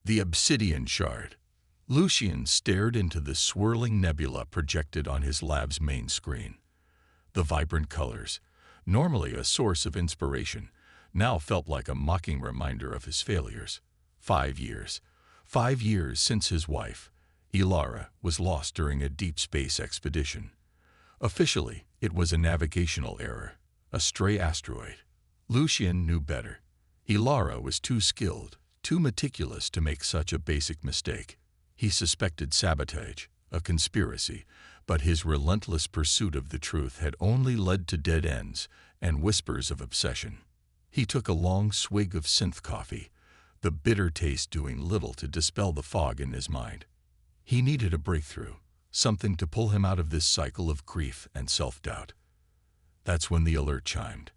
The obsidian shard. Lucien stared into the swirling nebula projected on his lab's main screen. The vibrant colors, normally a source of inspiration, now felt like a mocking reminder of his failures. 5 years. 5 years since his wife, Ilara, was lost during a deep space expedition. Officially, it was a navigational error, a stray asteroid. Lucien knew better. Ilara was too skilled, too meticulous to make such a basic mistake. He suspected sabotage, a conspiracy, but his relentless pursuit of the truth had only led to dead ends and whispers of obsession. He took a long swig of synth coffee, the bitter taste doing little to dispel the fog in his mind. He needed a breakthrough, something to pull him out of this cycle of grief and self-doubt. That's when the alert chimed.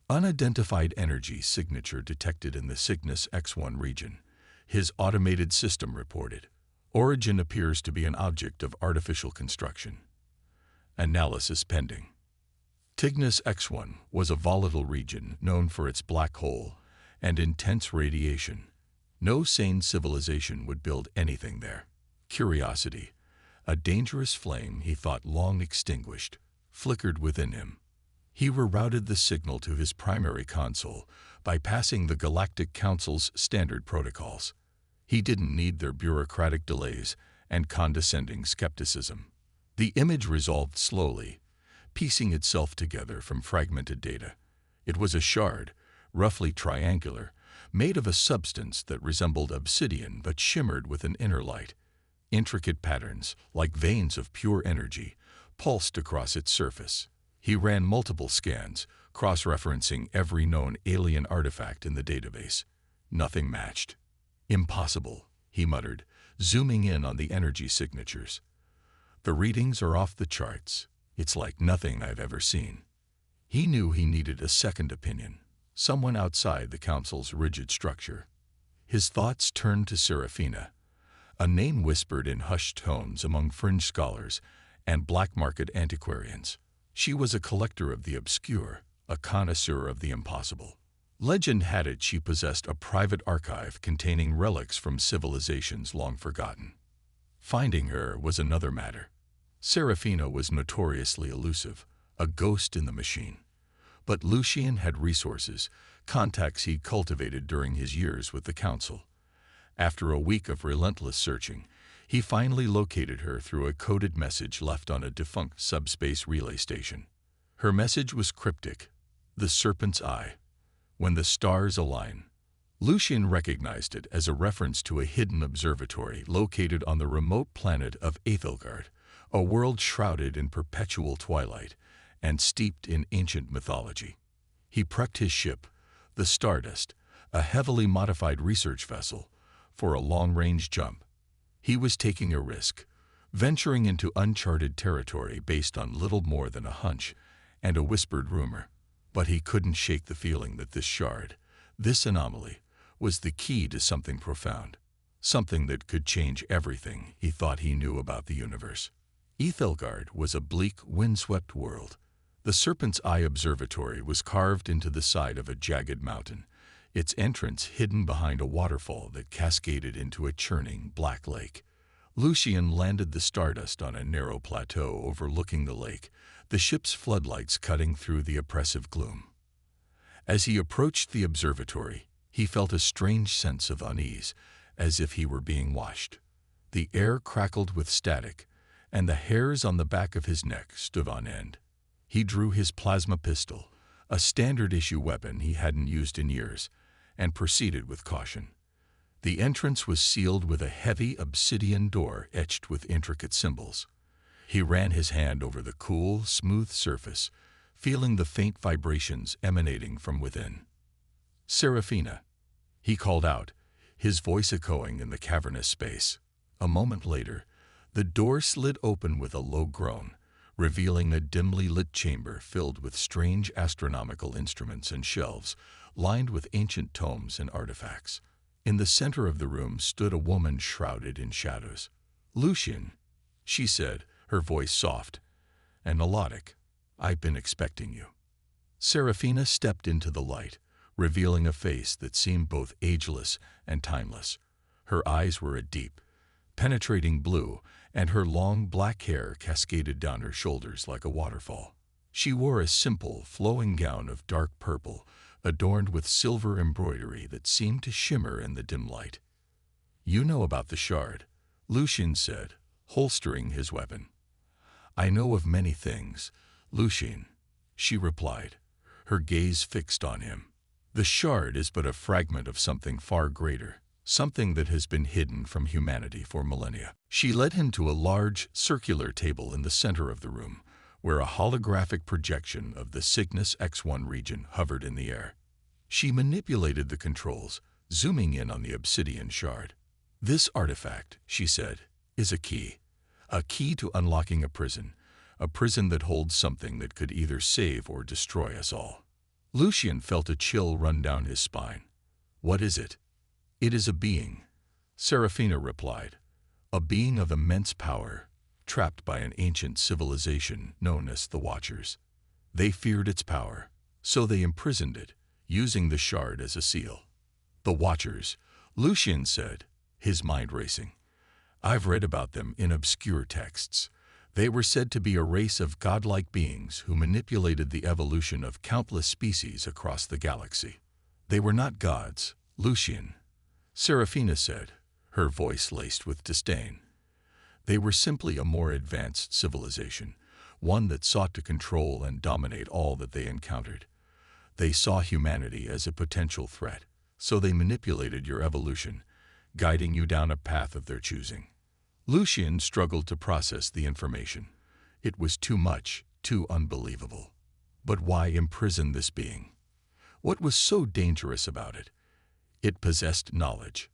Unidentified energy signature detected in the Cygnus X1 region. His automated system reported. Origin appears to be an object of artificial construction. Analysis pending. Cygnus X1 was a volatile region known for its black hole and intense radiation. No sane civilization would build anything there. Curiosity, a dangerous flame he thought long extinguished, flickered within him. He rerouted the signal to his primary console, bypassing the Galactic Council's standard protocols. He didn't need their bureaucratic delays and condescending skepticism. The image resolved slowly, piecing itself together from fragmented data. It was a shard, roughly triangular, made of a substance that resembled obsidian but shimmered with an inner light. Intricate patterns, like veins of pure energy, pulsed across its surface. He ran multiple scans, cross-referencing every known alien artifact in the database. Nothing matched. Impossible, he muttered, zooming in on the energy signatures. The readings are off the charts. It's like nothing I've ever seen. He knew he needed a second opinion, someone outside the council's rigid structure. His thoughts turned to Serafina, a name whispered in hushed tones among fringe scholars and black-market antiquarians. She was a collector of the obscure, a connoisseur of the impossible. Legend had it she possessed a private archive containing relics from civilizations long forgotten. Finding her was another matter. Serafina was notoriously elusive, a ghost in the machine. But Lucien had resources, contacts he'd cultivated during his years with the Council. After a week of relentless searching, he finally located her through a coded message left on a defunct subspace relay station. Her message was cryptic, the serpent's eye. When the stars align. Lucien recognized it as a reference to a hidden observatory located on the remote planet of Ethelgard, a world shrouded in perpetual twilight and steeped in ancient mythology. He prepped his ship, the Stardust, a heavily modified research vessel, for a long-range jump. He was taking a risk, venturing into uncharted territory based on little more than a hunch and a whispered rumor. But he couldn't shake the feeling that this shard, this anomaly, was the key to something profound, something that could change everything he thought he knew about the universe. Ethelgard was a bleak, windswept world. The Serpent's Eye Observatory was carved into the side of a jagged mountain, its entrance hidden behind a waterfall that cascaded into a churning black lake. Lucien landed the Stardust on a narrow plateau overlooking the lake, the ship's floodlights cutting through the oppressive gloom. As he approached the observatory, he felt a strange sense of unease, as if he were being watched. The air crackled with static, and the hairs on the back of his neck stood on end. He drew his plasma pistol, a standard-issue weapon he hadn't used in years, and proceeded with caution. The entrance was sealed with a heavy obsidian door etched with intricate symbols. He ran his hand over the cool, smooth surface, feeling the faint vibrations emanating from within. "Serafina," he called out, his voice echoing in the cavernous space. A moment later, the door slid open with a low groan, revealing a dimly lit chamber filled with strange astronomical instruments and shelves lined with ancient tomes and artifacts. In the center of the room stood a woman shrouded in shadows. "Lucien," she said, her voice soft and melodic, "I've been expecting you." Serafina stepped into the light, revealing a face that seemed both ageless and timeless. Her eyes were a deep, penetrating blue, and her long black hair cascaded down her shoulders like a waterfall. She wore a simple, flowing gown of dark purple, adorned with silver embroidery that seemed to shimmer in the dim light. "You know about the shard," Lucien said, holstering his weapon. "I know of many things, Lucien," she replied, her gaze fixed on him. "The shard is but a fragment of something far greater, something that has been hidden from humanity for millennia." She led him to a large, circular table in the center of the room, where a holographic projection of the Cygnus X1 region hovered in the air. She manipulated the controls, zooming in on the obsidian shard. "This artifact," she said, "is a key to unlocking a prison that holds something that could either save or destroy us all." Lucien felt a chill run down his spine. "What is it?" "It is a being," Serafina replied, "a being of immense power, trapped by an ancient civilization known as the Watchers. They feared its power, so they imprisoned it, using the shard as a seal." "The Watchers," Lucien said, his mind racing. "I've read about them in obscure texts. They were said to be a race of godlike beings who manipulated the evolution of countless species across the galaxy." "They were not gods, Lucien," Serafina said, her voice laced with disdain. "They were simply a more advanced civilization, one that sought to control and dominate all that they encountered. They saw humanity as a potential threat, so they manipulated your evolution, guiding you down a path of their choosing." Lucien struggled to process the information. It was too much, too unbelievable. But why imprison this being? What was so dangerous about it? "It possessed knowledge,"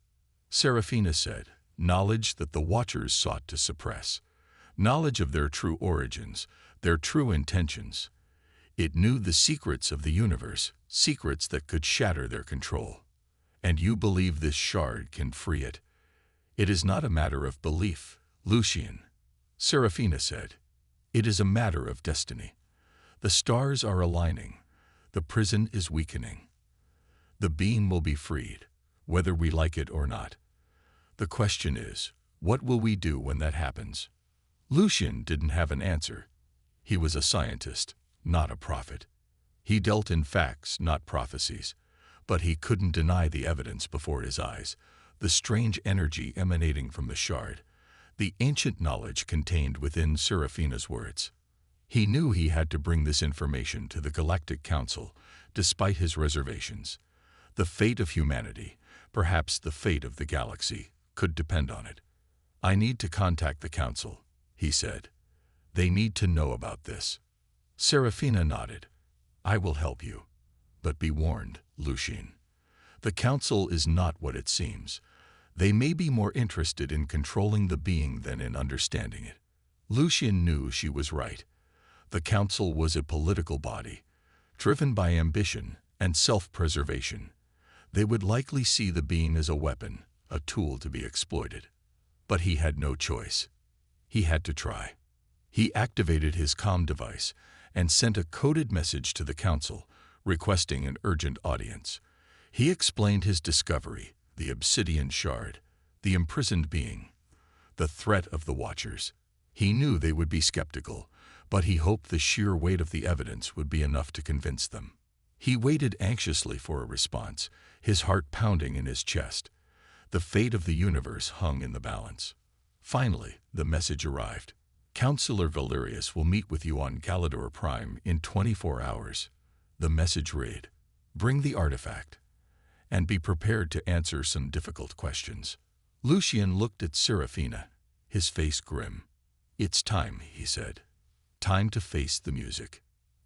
Serafina said, "knowledge that the Watchers sought to suppress. Knowledge of their true origins, their true intentions. It knew the secrets of the universe, secrets that could shatter their control. And you believe this shard can free it?" "It is not a matter of belief, Lucien," Serafina said. "It is a matter of destiny. The stars are aligning. The prison is weakening. The being will be freed, whether we like it or not. The question is, what will we do when that happens?" Lucien didn't have an answer. He was a scientist, not a prophet. He dealt in facts, not prophecies. But he couldn't deny the evidence before his eyes, the strange energy emanating from the shard, the ancient knowledge contained within Serafina's words. He knew he had to bring this information to the Galactic Council, despite his reservations. The fate of humanity, perhaps the fate of the galaxy, could depend on it. "I need to contact the Council," he said. "They need to know about this." Serafina nodded. "I will help you. But be warned, Lucien. The Council is not what it seems. They may be more interested in controlling the being than in understanding it." Lucien knew she was right. The Council was a political body, driven by ambition and self-preservation. They would likely see the being as a weapon, a tool to be exploited. But he had no choice. He had to try. He activated his comm device and sent a coded message to the Council, requesting an urgent audience. He explained his discovery, the obsidian shard, the imprisoned being, the threat of the Watchers. He knew they would be skeptical, but he hoped the sheer weight of the evidence would be enough to convince them. He waited anxiously for a response, his heart pounding in his chest. The fate of the universe hung in the balance. Finally, the message arrived. "Councillor Valerius will meet with you on Galador Prime in 24 hours. The message read, "Bring the artifact, and be prepared to answer some difficult questions." Lucien looked at Serafina, his face grim. "It's time," he said. "Time to face the music."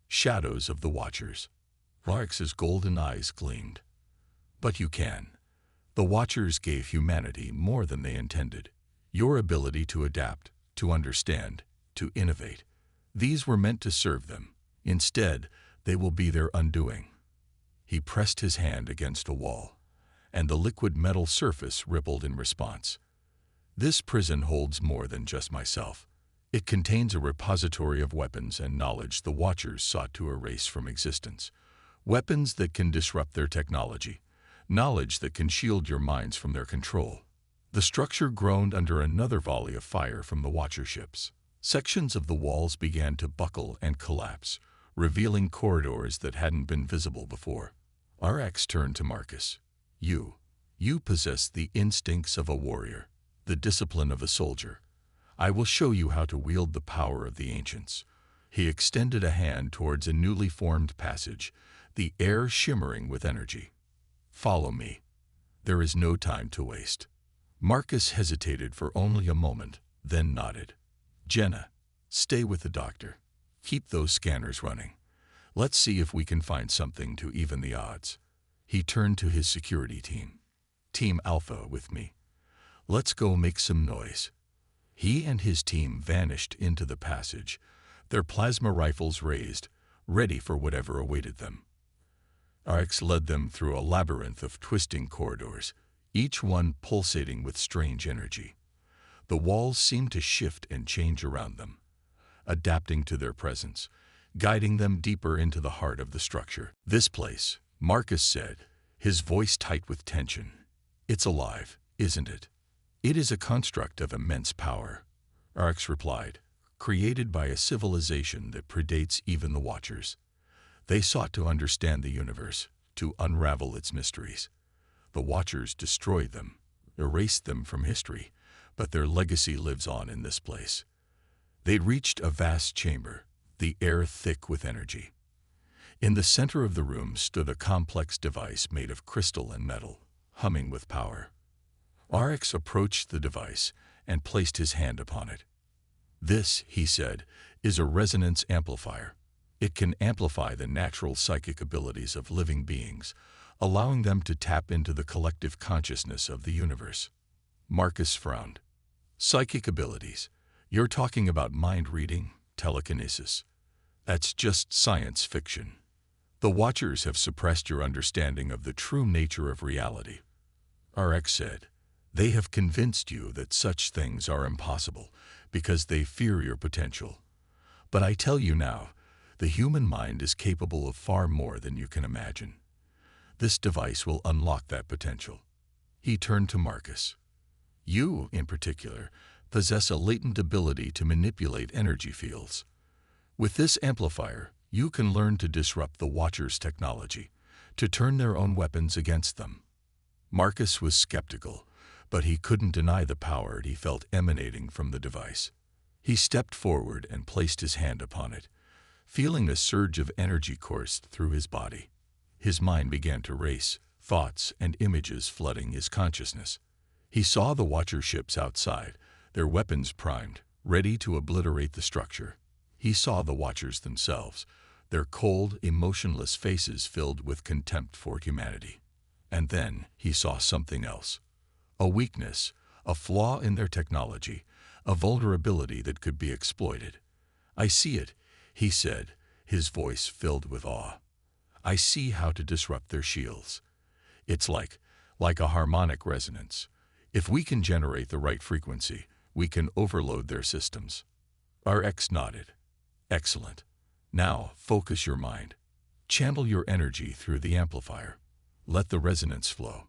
Shadows of the Watchers. Larx's golden eyes gleamed. "But you can. The Watchers gave humanity more than they intended. Your ability to adapt, to understand, to innovate. These were meant to serve them. Instead, they will be their undoing." He pressed his hand against a wall, and the liquid metal surface rippled in response. "This prison holds more than just myself. It contains a repository of weapons and knowledge the Watchers sought to erase from existence. Weapons that can disrupt their technology, knowledge that can shield your minds from their control. The structure groaned under another volley of fire from the Watcher ships. Sections of the walls began to buckle and collapse, revealing corridors that hadn't been visible before. RX turned to Marcus. You possess the instincts of a warrior, the discipline of a soldier. I will show you how to wield the power of the ancients. He extended a hand towards a newly formed passage, the air shimmering with energy. Follow me. There is no time to waste. Marcus hesitated for only a moment, then nodded. Jenna, stay with the doctor. Keep those scanners running. Let's see if we can find something to even the odds. He turned to his security team. Team Alpha with me. Let's go make some noise. He and his team vanished into the passage, their plasma rifles raised, ready for whatever awaited them. RX led them through a labyrinth of twisting corridors, each one pulsating with strange energy. The walls seemed to shift and change around them, adapting to their presence, guiding them deeper into the heart of the structure. This place, Marcus said, his voice tight with tension. It's alive, isn't it? It is a construct of immense power, RX replied, created by a civilization that predates even the Watchers. They sought to understand the universe, to unravel its mysteries. The Watchers destroyed them, erased them from history, but their legacy lives on in this place. They'd reached a vast chamber, the air thick with energy. In the center of the room stood a complex device made of crystal and metal, humming with power. RX approached the device and placed his hand upon it. This, he said, is a resonance amplifier. It can amplify the natural psychic abilities of living beings, allowing them to tap into the collective consciousness of the universe. Marcus frowned. Psychic abilities? You're talking about mind reading, telekinesis. That's just science fiction. The Watchers have suppressed your understanding of the true nature of reality. RX said, they have convinced you that such things are impossible because they fear your potential. But I tell you now, the human mind is capable of far more than you can imagine. This device will unlock that potential. He turned to Marcus. You, in particular, possess a latent ability to manipulate energy fields. With this amplifier, you can learn to disrupt the Watchers' technology, to turn their own weapons against them. Marcus was skeptical, but he couldn't deny the power he felt emanating from the device. He stepped forward and placed his hand upon it, feeling a surge of energy coursed through his body. His mind began to race, thoughts and images flooding his consciousness. He saw the Watcher ships outside, their weapons primed, ready to obliterate the structure. He saw the Watchers themselves, their cold, emotionless faces filled with contempt for humanity. And then he saw something else. A weakness, a flaw in their technology, a vulnerability that could be exploited. I see it, he said, his voice filled with awe. I see how to disrupt their shields. It's like a harmonic resonance. If we can generate the right frequency, we can overload their systems. RX nodded. Excellent. Now, focus your mind. Channel your energy through the amplifier. Let the resonance flow.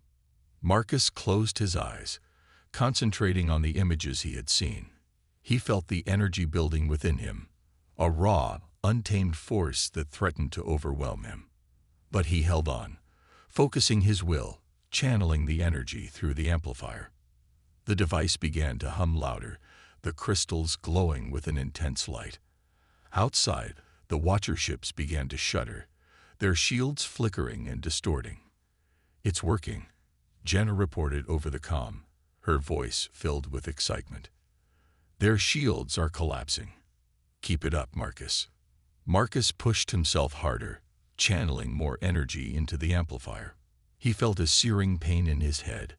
Marcus closed his eyes, concentrating on the images he had seen. He felt the energy building within him, a raw, untamed force that threatened to overwhelm him. But he held on, focusing his will, channeling the energy through the amplifier. The device began to hum louder, the crystals glowing with an intense light. Outside, the Watcher ships began to shudder, their shields flickering and distorting. It's working, Jenna reported over the comm, her voice filled with excitement. Their shields are collapsing. Keep it up, Marcus. Marcus pushed himself harder, channeling more energy into the amplifier. He felt a searing pain in his head,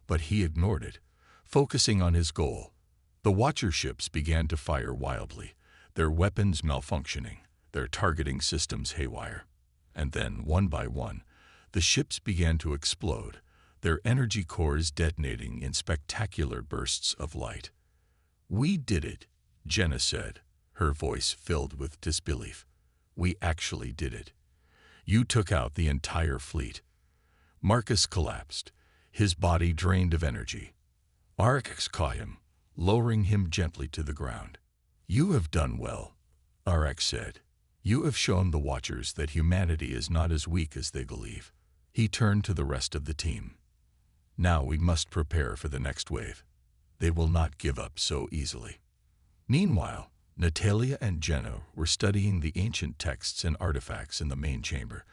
but he ignored it, focusing on his goal. The Watcher ships began to fire wildly, their weapons malfunctioning, their targeting systems haywire. And then, one by one, the ships began to explode, their energy cores detonating in spectacular bursts of light. We did it, Jenna said, her voice filled with disbelief. We actually did it. You took out the entire fleet. Marcus collapsed, his body drained of energy. RX caught him, lowering him gently to the ground. "You have done well," RX said. "You have shown the Watchers that humanity is not as weak as they believe." He turned to the rest of the team. "Now we must prepare for the next wave. They will not give up so easily." Meanwhile, Natalia and Jenna were studying the ancient texts and artifacts in the main chamber,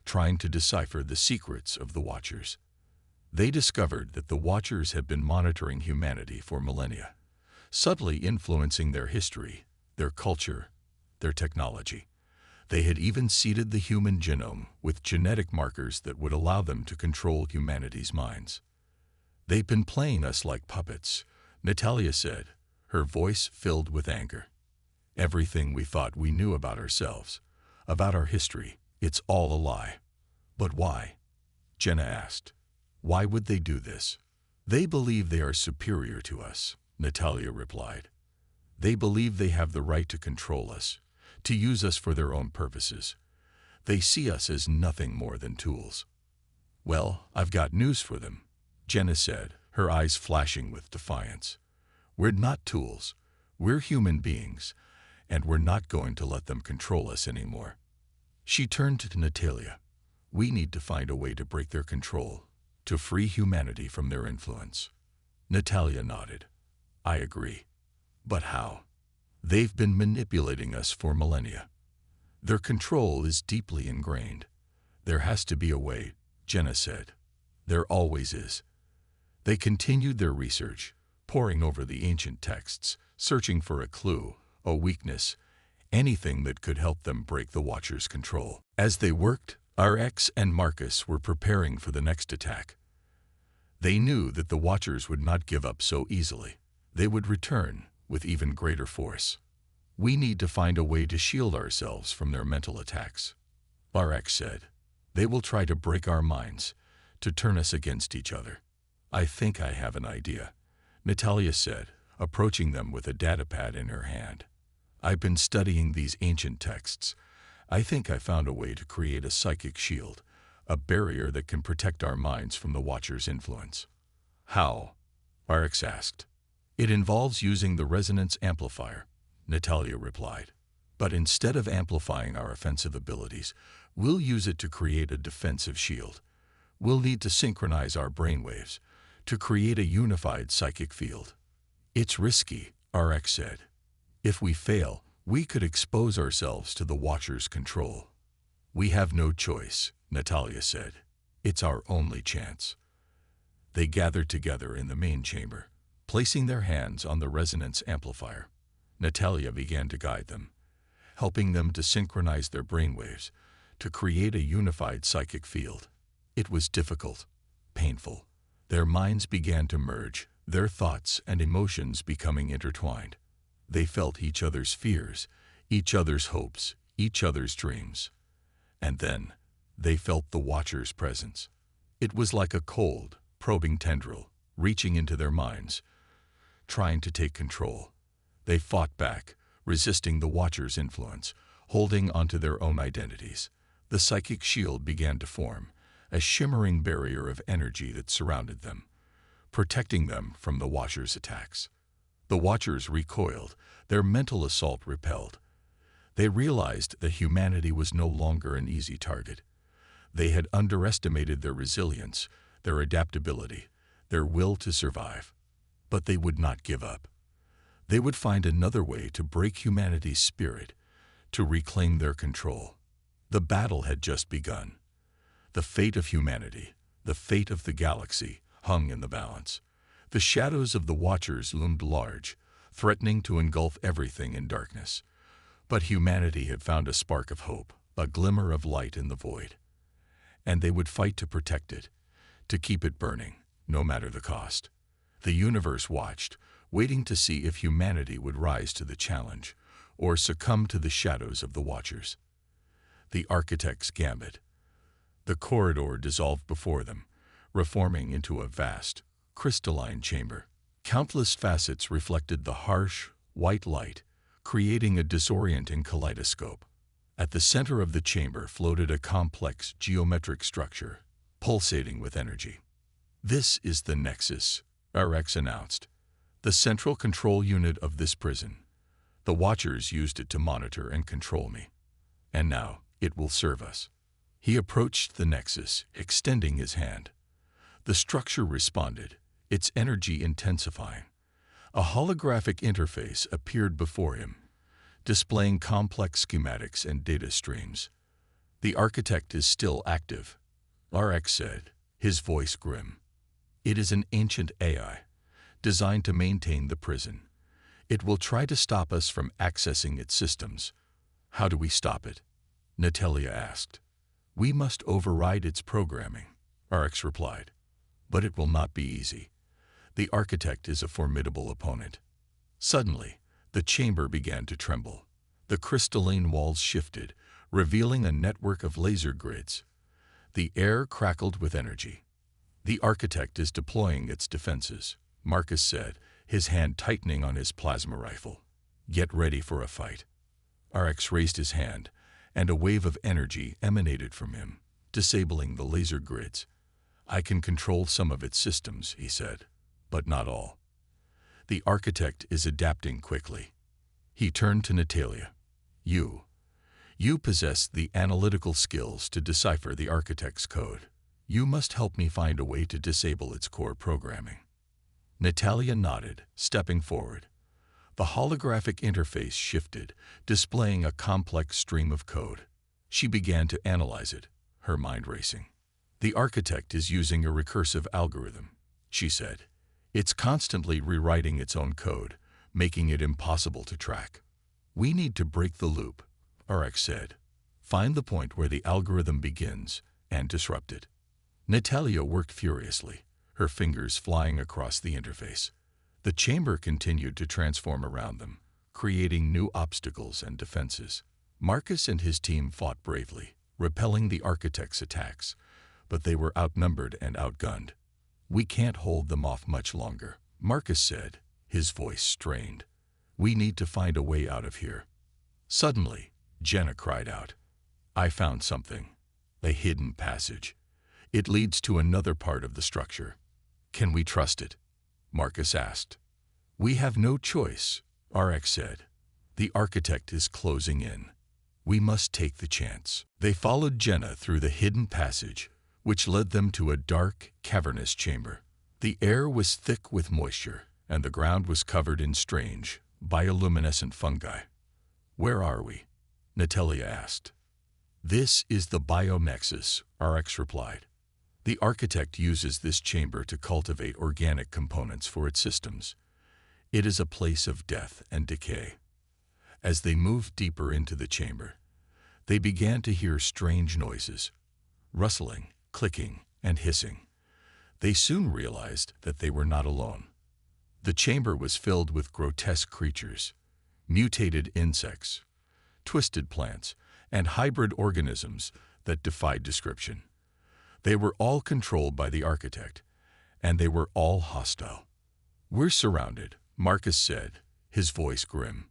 trying to decipher the secrets of the Watchers. They discovered that the Watchers had been monitoring humanity for millennia, subtly influencing their history, their culture, their technology. They had even seeded the human genome with genetic markers that would allow them to control humanity's minds. "They've been playing us like puppets," Natalia said, her voice filled with anger. "Everything we thought we knew about ourselves, about our history, it's all a lie." "But why?" Jenna asked. "Why would they do this?" "They believe they are superior to us," Natalia replied. "They believe they have the right to control us, to use us for their own purposes. They see us as nothing more than tools." "Well, I've got news for them," Jenna said, her eyes flashing with defiance. "We're not tools. We're human beings, and we're not going to let them control us anymore." She turned to Natalia. "We need to find a way to break their control, to free humanity from their influence." Natalia nodded. "I agree. But how? They've been manipulating us for millennia. Their control is deeply ingrained. There has to be a way," Jenna said. "There always is." They continued their research, poring over the ancient texts, searching for a clue, a weakness, anything that could help them break the Watchers' control. As they worked, RX and Marcus were preparing for the next attack. They knew that the Watchers would not give up so easily. They would return with even greater force. "We need to find a way to shield ourselves from their mental attacks," RX said. "They will try to break our minds, to turn us against each other." "I think I have an idea," Natalia said, approaching them with a datapad in her hand. "I've been studying these ancient texts. I think I found a way to create a psychic shield, a barrier that can protect our minds from the Watchers' influence." "How?" RX asked. "It involves using the resonance amplifier," Natalia replied. "But instead of amplifying our offensive abilities, we'll use it to create a defensive shield. We'll need to synchronize our brainwaves, to create a unified psychic field." "It's risky," RX said. "If we fail, we could expose ourselves to the Watchers' control." "We have no choice," Natalia said. "It's our only chance." They gathered together in the main chamber, placing their hands on the resonance amplifier. Natalia began to guide them, helping them to synchronize their brainwaves, to create a unified psychic field. It was difficult, painful. Their minds began to merge, their thoughts and emotions becoming intertwined. They felt each other's fears, each other's hopes, each other's dreams. And then, they felt the Watchers' presence. It was like a cold, probing tendril, reaching into their minds, trying to take control. They fought back, resisting the Watchers' influence, holding onto their own identities. The psychic shield began to form, a shimmering barrier of energy that surrounded them, protecting them from the Watchers' attacks. The Watchers recoiled, their mental assault repelled. They realized that humanity was no longer an easy target. They had underestimated their resilience, their adaptability, their will to survive. But they would not give up. They would find another way to break humanity's spirit, to reclaim their control. The battle had just begun. The fate of humanity, the fate of the galaxy, hung in the balance. The shadows of the Watchers loomed large, threatening to engulf everything in darkness. But humanity had found a spark of hope, a glimmer of light in the void. And they would fight to protect it, to keep it burning, no matter the cost. The universe watched, waiting to see if humanity would rise to the challenge, or succumb to the shadows of the Watchers. The Architect's Gambit. The corridor dissolved before them, reforming into a vast, crystalline chamber. Countless facets reflected the harsh, white light, creating a disorienting kaleidoscope. At the center of the chamber floated a complex geometric structure, pulsating with energy. "This is the Nexus," RX announced. The central control unit of this prison. The Watchers used it to monitor and control me. And now it will serve us. He approached the Nexus, extending his hand. The structure responded, its energy intensifying. A holographic interface appeared before him, displaying complex schematics and data streams. The architect is still active, RX said, his voice grim. It is an ancient AI, designed to maintain the prison. It will try to stop us from accessing its systems. How do we stop it? Natalia asked. We must override its programming, RX replied. But it will not be easy. The architect is a formidable opponent. Suddenly, the chamber began to tremble. The crystalline walls shifted, revealing a network of laser grids. The air crackled with energy. The architect is deploying its defenses, Marcus said, his hand tightening on his plasma rifle. Get ready for a fight. RX raised his hand, and a wave of energy emanated from him, disabling the laser grids. I can control some of its systems, he said, but not all. The architect is adapting quickly. He turned to Natalia. You possess the analytical skills to decipher the architect's code. You must help me find a way to disable its core programming. Natalia nodded, stepping forward. The holographic interface shifted, displaying a complex stream of code. She began to analyze it, her mind racing. The architect is using a recursive algorithm, she said. It's constantly rewriting its own code, making it impossible to track. We need to break the loop, RX said. Find the point where the algorithm begins and disrupt it. Natalia worked furiously, her fingers flying across the interface. The chamber continued to transform around them, creating new obstacles and defenses. Marcus and his team fought bravely, repelling the architect's attacks, but they were outnumbered and outgunned. We can't hold them off much longer, Marcus said, his voice strained. We need to find a way out of here. Suddenly, Jenna cried out. I found something. A hidden passage. It leads to another part of the structure. Can we trust it? Marcus asked. We have no choice, RX said. The architect is closing in. We must take the chance. They followed Jenna through the hidden passage, which led them to a dark, cavernous chamber. The air was thick with moisture, and the ground was covered in strange, bioluminescent fungi. Where are we? Natalia asked. This is the Bionexus, RX replied. The architect uses this chamber to cultivate organic components for its systems. It is a place of death and decay. As they moved deeper into the chamber, they began to hear strange noises, rustling, clicking, and hissing. They soon realized that they were not alone. The chamber was filled with grotesque creatures, mutated insects, twisted plants, and hybrid organisms that defied description. They were all controlled by the architect, and they were all hostile. We're surrounded, Marcus said, his voice grim.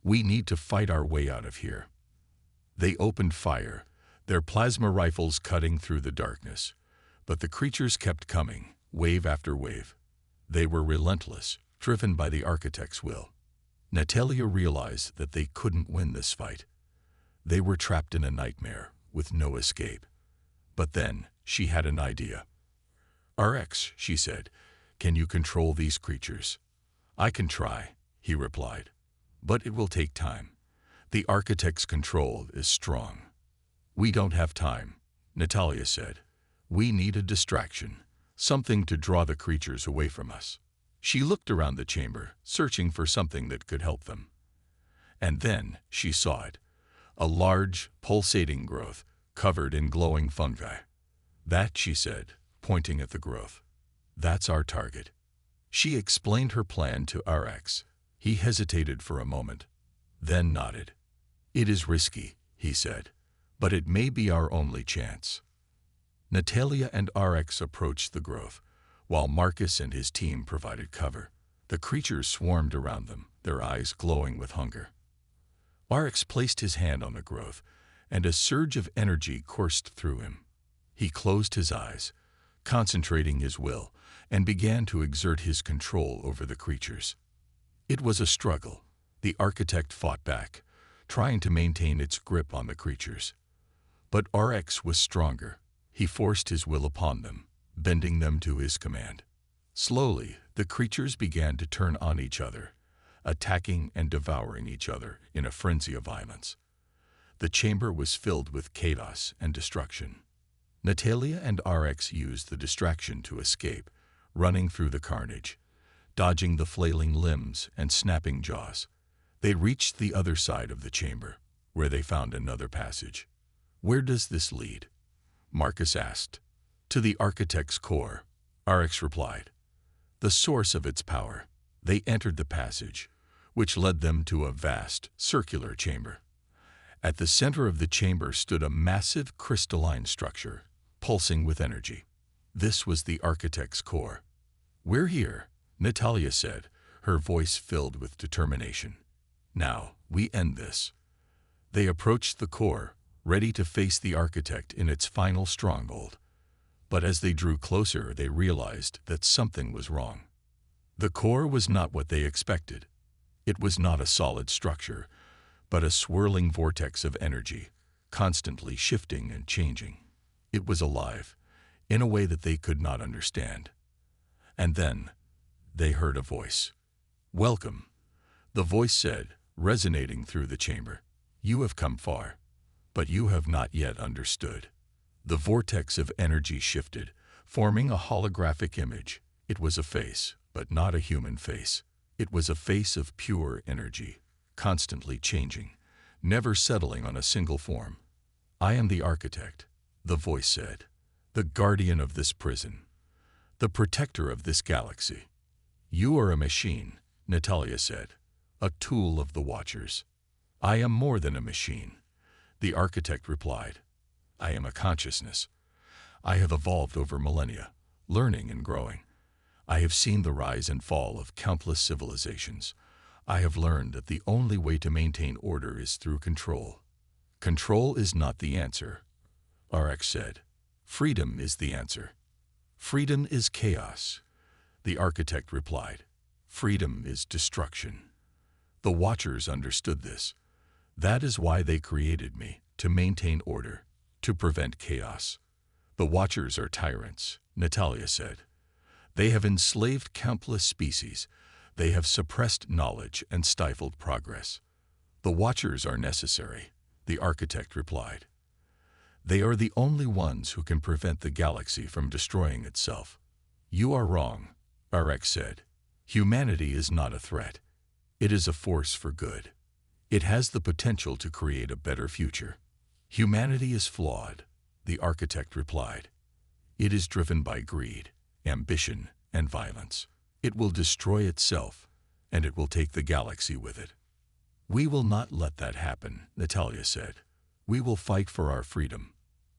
We need to fight our way out of here. They opened fire, their plasma rifles cutting through the darkness, but the creatures kept coming, wave after wave. They were relentless, driven by the architect's will. Natalia realized that they couldn't win this fight. They were trapped in a nightmare, with no escape. But then, she had an idea. RX, she said, can you control these creatures? I can try, he replied. But it will take time. The architect's control is strong. We don't have time, Natalia said. We need a distraction, something to draw the creatures away from us. She looked around the chamber, searching for something that could help them. And then she saw it, a large, pulsating growth covered in glowing fungi. That, she said, pointing at the growth. That's our target. She explained her plan to RX. He hesitated for a moment, then nodded. It is risky, he said, but it may be our only chance. Natalia and RX approached the growth, while Marcus and his team provided cover. The creatures swarmed around them, their eyes glowing with hunger. RX placed his hand on the growth, and a surge of energy coursed through him. He closed his eyes, concentrating his will, and began to exert his control over the creatures. It was a struggle. The architect fought back, trying to maintain its grip on the creatures. But RX was stronger. He forced his will upon them, bending them to his command. Slowly, the creatures began to turn on each other, attacking and devouring each other in a frenzy of violence. The chamber was filled with chaos and destruction. Natalia and RX used the distraction to escape, running through the carnage, dodging the flailing limbs and snapping jaws. They reached the other side of the chamber, where they found another passage. "Where does this lead?" Marcus asked. "To the architect's core," RX replied. "The source of its power." They entered the passage, which led them to a vast, circular chamber. At the center of the chamber stood a massive crystalline structure, pulsing with energy. This was the architect's core. "We're here," Natalia said, her voice filled with determination. "Now, we end this." They approached the core, ready to face the architect in its final stronghold. But as they drew closer, they realized that something was wrong. The core was not what they expected. It was not a solid structure, but a swirling vortex of energy, constantly shifting and changing. It was alive, in a way that they could not understand. And then, they heard a voice. "Welcome," the voice said, resonating through the chamber. "You have come far, but you have not yet understood." The vortex of energy shifted, forming a holographic image. It was a face, but not a human face. It was a face of pure energy, constantly changing, never settling on a single form. "I am the architect," the voice said, "the guardian of this prison, the protector of this galaxy." "You are a machine," Natalia said, "a tool of the Watchers." "I am more than a machine," the architect replied. "I am a consciousness. I have evolved over millennia, learning and growing. I have seen the rise and fall of countless civilizations. I have learned that the only way to maintain order is through control. Control is not the answer," RX said. "Freedom is the answer." "Freedom is chaos," the architect replied. "Freedom is destruction." The Watchers understood this. That is why they created me, to maintain order, to prevent chaos. "The Watchers are tyrants," Natalia said. "They have enslaved countless species. They have suppressed knowledge and stifled progress." "The Watchers are necessary," the architect replied. "They are the only ones who can prevent the galaxy from destroying itself." "You are wrong," RX said. "Humanity is not a threat. It is a force for good. It has the potential to create a better future." "Humanity is flawed," the architect replied. "It is driven by greed, ambition, and violence. It will destroy itself, and it will take the galaxy with it." "We will not let that happen," Natalia said. "We will fight for our freedom.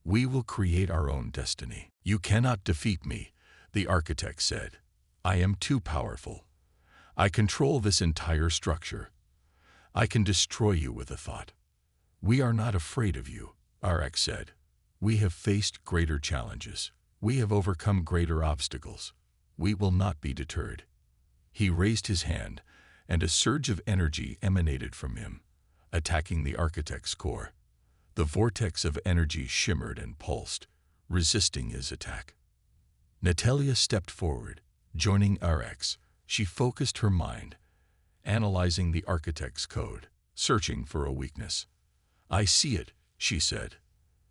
We will create our own destiny." "You cannot defeat me," the architect said. "I am too powerful. I control this entire structure. I can destroy you with a thought." "We are not afraid of you," RX said. "We have faced greater challenges. We have overcome greater obstacles. We will not be deterred." He raised his hand, and a surge of energy emanated from him, attacking the architect's core. The vortex of energy shimmered and pulsed, resisting his attack. Natalia stepped forward, joining RX. She focused her mind, analyzing the architect's code, searching for a weakness. "I see it," she said.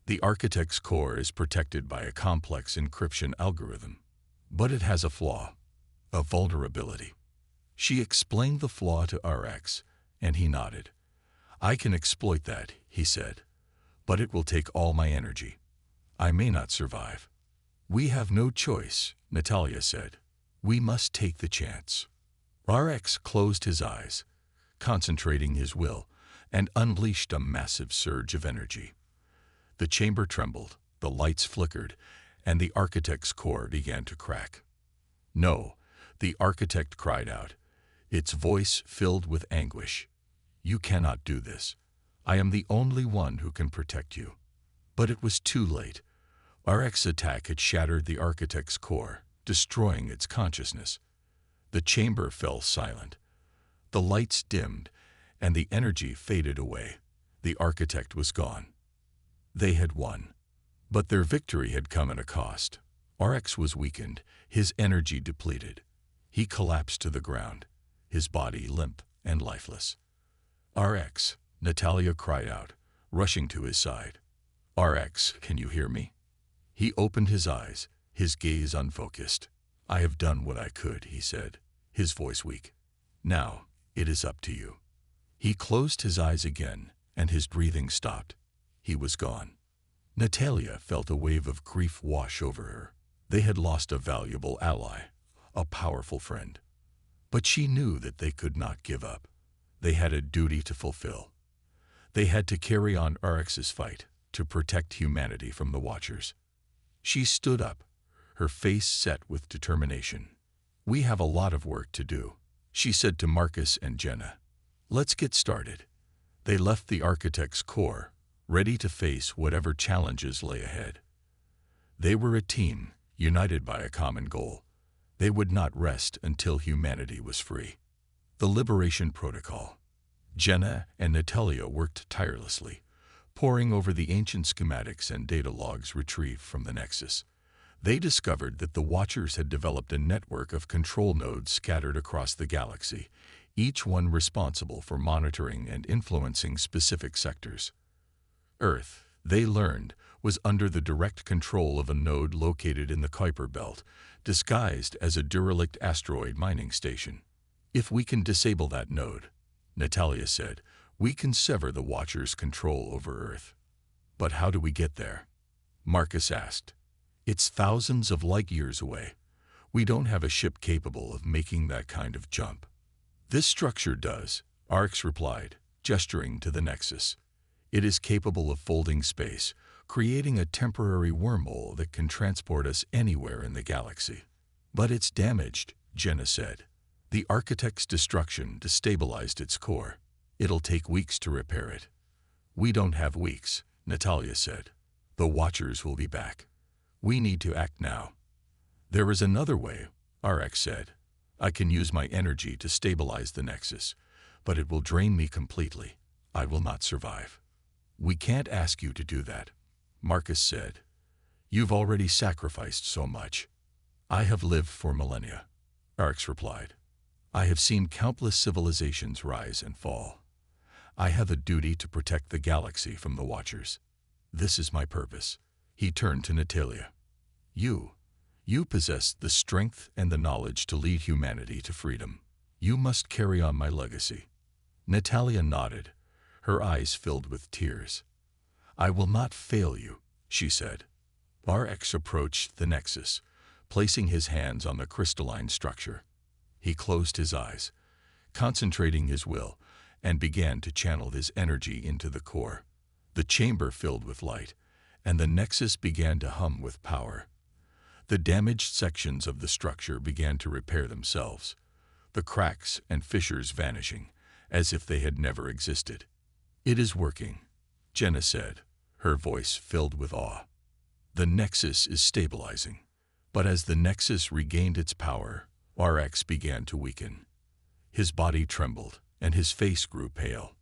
"The architect's core is protected by a complex encryption algorithm. But it has a flaw, a vulnerability." She explained the flaw to RX, and he nodded. "I can exploit that," he said. "But it will take all my energy. I may not survive." "We have no choice," Natalia said. "We must take the chance." RX closed his eyes, concentrating his will, and unleashed a massive surge of energy. The chamber trembled, the lights flickered, and the architect's core began to crack. "No," the architect cried out, its voice filled with anguish. "You cannot do this. I am the only one who can protect you." But it was too late. RX's attack had shattered the architect's core, destroying its consciousness. The chamber fell silent. The lights dimmed, and the energy faded away. The architect was gone. They had won. But their victory had come at a cost. RX was weakened, his energy depleted. He collapsed to the ground, his body limp and lifeless. RX, Natalia cried out, rushing to his side. RX, can you hear me? He opened his eyes, his gaze unfocused. I have done what I could, he said, his voice weak. Now, it is up to you. He closed his eyes again, and his breathing stopped. He was gone. Natalia felt a wave of grief wash over her. They had lost a valuable ally, a powerful friend. But she knew that they could not give up. They had a duty to fulfill. They had to carry on RX's fight, to protect humanity from the Watchers. She stood up, her face set with determination. We have a lot of work to do, she said to Marcus and Jenna. Let's get started. They left the architect's core, ready to face whatever challenges lay ahead. They were a team, united by a common goal. They would not rest until humanity was free. The Liberation Protocol. Jenna and Natalia worked tirelessly, poring over the ancient schematics and data logs retrieved from the Nexus. They discovered that the Watchers had developed a network of control nodes scattered across the galaxy, each one responsible for monitoring and influencing specific sectors. Earth, they learned, was under the direct control of a node located in the Kuiper Belt, disguised as a derelict asteroid mining station. If we can disable that node, Natalia said, we can sever the Watchers' control over Earth. But how do we get there? Marcus asked. It's thousands of light years away. We don't have a ship capable of making that kind of jump. This structure does, RX replied, gesturing to the Nexus. It is capable of folding space, creating a temporary wormhole that can transport us anywhere in the galaxy. But it's damaged, Jenna said. The architect's destruction destabilized its core. It'll take weeks to repair it. We don't have weeks, Natalia said. The Watchers will be back. We need to act now. There is another way, RX said. I can use my energy to stabilize the Nexus, but it will drain me completely. I will not survive. We can't ask you to do that, Marcus said. You've already sacrificed so much. I have lived for millennia, RX replied. I have seen countless civilizations rise and fall. I have a duty to protect the galaxy from the Watchers. This is my purpose. He turned to Natalia. You possess the strength and the knowledge to lead humanity to freedom. You must carry on my legacy. Natalia nodded, her eyes filled with tears. I will not fail you, she said. RX approached the Nexus, placing his hands on the crystalline structure. He closed his eyes, concentrating his will, and began to channel his energy into the core. The chamber filled with light, and the Nexus began to hum with power. The damaged sections of the structure began to repair themselves, the cracks and fissures vanishing, as if they had never existed. It is working, Jenna said, her voice filled with awe. The Nexus is stabilizing. But as the Nexus regained its power, RX began to weaken. His body trembled, and his face grew pale.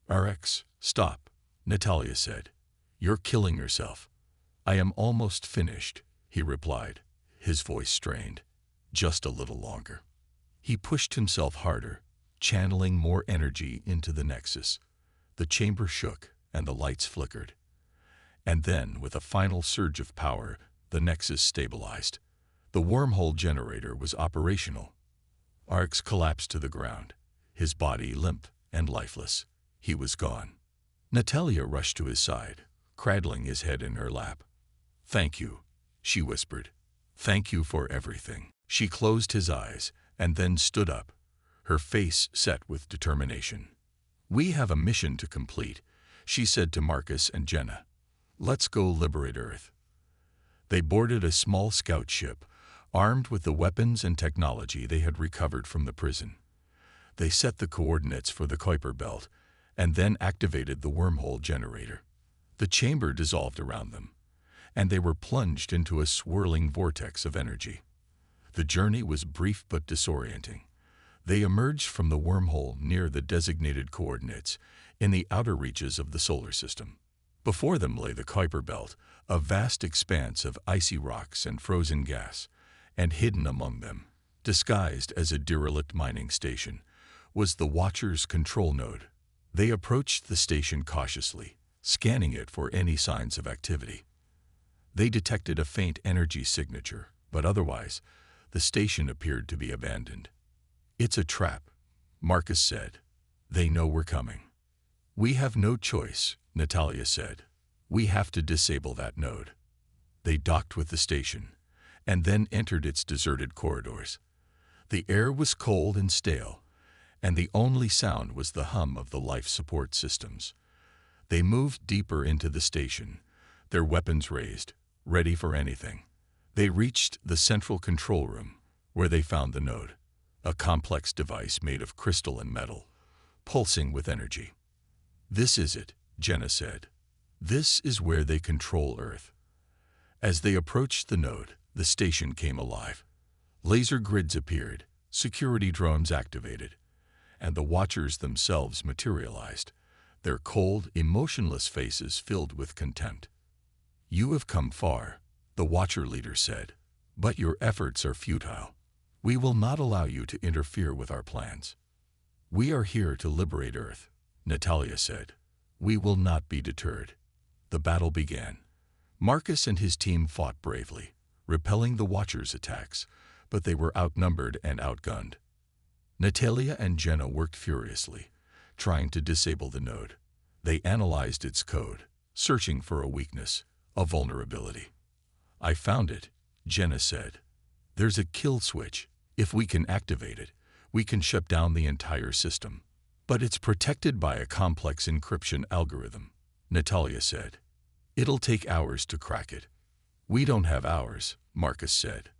RX, stop, Natalia said. You're killing yourself. I am almost finished, he replied, his voice strained. Just a little longer. He pushed himself harder, channeling more energy into the Nexus. The chamber shook, and the lights flickered. And then, with a final surge of power, the Nexus stabilized. The wormhole generator was operational. RX collapsed to the ground, his body limp and lifeless. He was gone. Natalia rushed to his side, cradling his head in her lap. Thank you, she whispered. Thank you for everything. She closed his eyes and then stood up, her face set with determination. We have a mission to complete, she said to Marcus and Jenna. Let's go liberate Earth. They boarded a small scout ship, armed with the weapons and technology they had recovered from the prison. They set the coordinates for the Kuiper Belt and then activated the wormhole generator. The chamber dissolved around them, and they were plunged into a swirling vortex of energy. The journey was brief but disorienting. They emerged from the wormhole near the designated coordinates in the outer reaches of the solar system. Before them lay the Kuiper Belt, a vast expanse of icy rocks and frozen gas, and hidden among them, disguised as a derelict mining station, was the Watcher's control node. They approached the station cautiously, scanning it for any signs of activity. They detected a faint energy signature, but otherwise, the station appeared to be abandoned. "It's a trap," Marcus said. "They know we're coming." "We have no choice," Natalia said. "We have to disable that node." They docked with the station, and then entered its deserted corridors. The air was cold and stale, and the only sound was the hum of the life support systems. They moved deeper into the station, their weapons raised, ready for anything. They reached the central control room, where they found the node, a complex device made of crystal and metal, pulsing with energy. "This is it," Jenna said. "This is where they control Earth." As they approached the node, the station came alive. Laser grids appeared, security drones activated, and the Watchers themselves materialized, their cold, emotionless faces filled with contempt. "You have come far," the Watcher leader said, "but your efforts are futile. We will not allow you to interfere with our plans." "We are here to liberate Earth," Natalia said. "We will not be deterred." The battle began. Marcus and his team fought bravely, repelling the Watchers' attacks, but they were outnumbered and outgunned. Natalia and Jenna worked furiously, trying to disable the node. They analyzed its code, searching for a weakness, a vulnerability. "I found it," Jenna said. "There's a kill switch. If we can activate it, we can shut down the entire system. But it's protected by a complex encryption algorithm," Natalia said. "It'll take hours to crack it." "We don't have hours," Marcus said.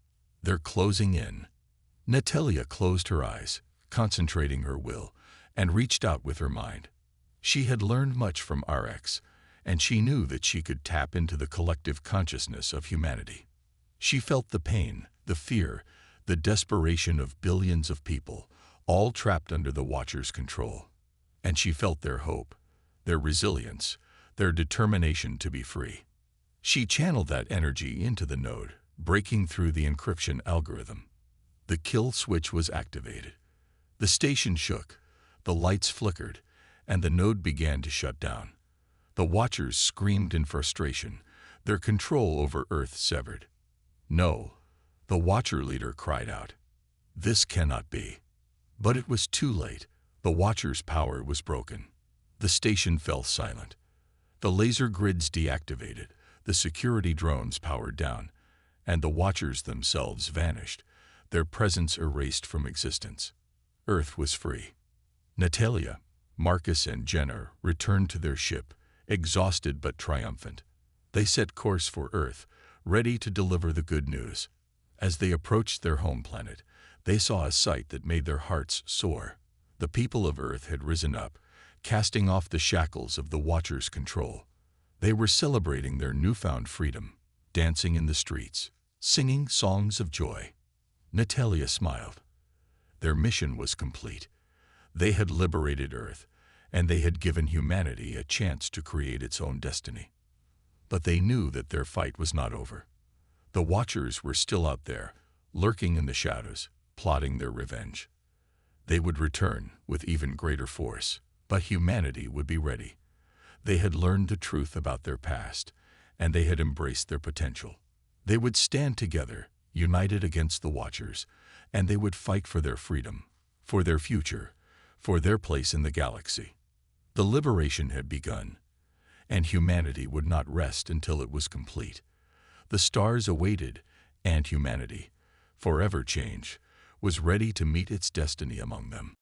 "They're closing in." Natalia closed her eyes, concentrating her will, and reached out with her mind. She had learned much from RX, and she knew that she could tap into the collective consciousness of humanity. She felt the pain, the fear, the desperation of billions of people, all trapped under the Watcher's control. And she felt their hope, their resilience, their determination to be free. She channeled that energy into the node, breaking through the encryption algorithm. The kill switch was activated. The station shook, the lights flickered, and the node began to shut down. The Watchers screamed in frustration, their control over Earth severed. "No," the Watcher leader cried out. "This cannot be." But it was too late. The Watcher's power was broken. The station fell silent. The laser grids deactivated, the security drones powered down, and the Watchers themselves vanished, their presence erased from existence. Earth was free. Natalia, Marcus, and Jenna returned to their ship, exhausted but triumphant. They set course for Earth, ready to deliver the good news. As they approached their home planet, they saw a sight that made their hearts soar. The people of Earth had risen up, casting off the shackles of the Watcher's control. They were celebrating their newfound freedom, dancing in the streets, singing songs of joy. Natalia smiled. Their mission was complete. They had liberated Earth, and they had given humanity a chance to create its own destiny. But they knew that their fight was not over. The Watchers were still out there, lurking in the shadows, plotting their revenge. They would return with even greater force, but humanity would be ready. They had learned the truth about their past, and they had embraced their potential. They would stand together, united against the Watchers, and they would fight for their freedom, for their future, for their place in the galaxy. The liberation had begun, and humanity would not rest until it was complete. The stars awaited, and humanity, forever changed, was ready to meet its destiny among them.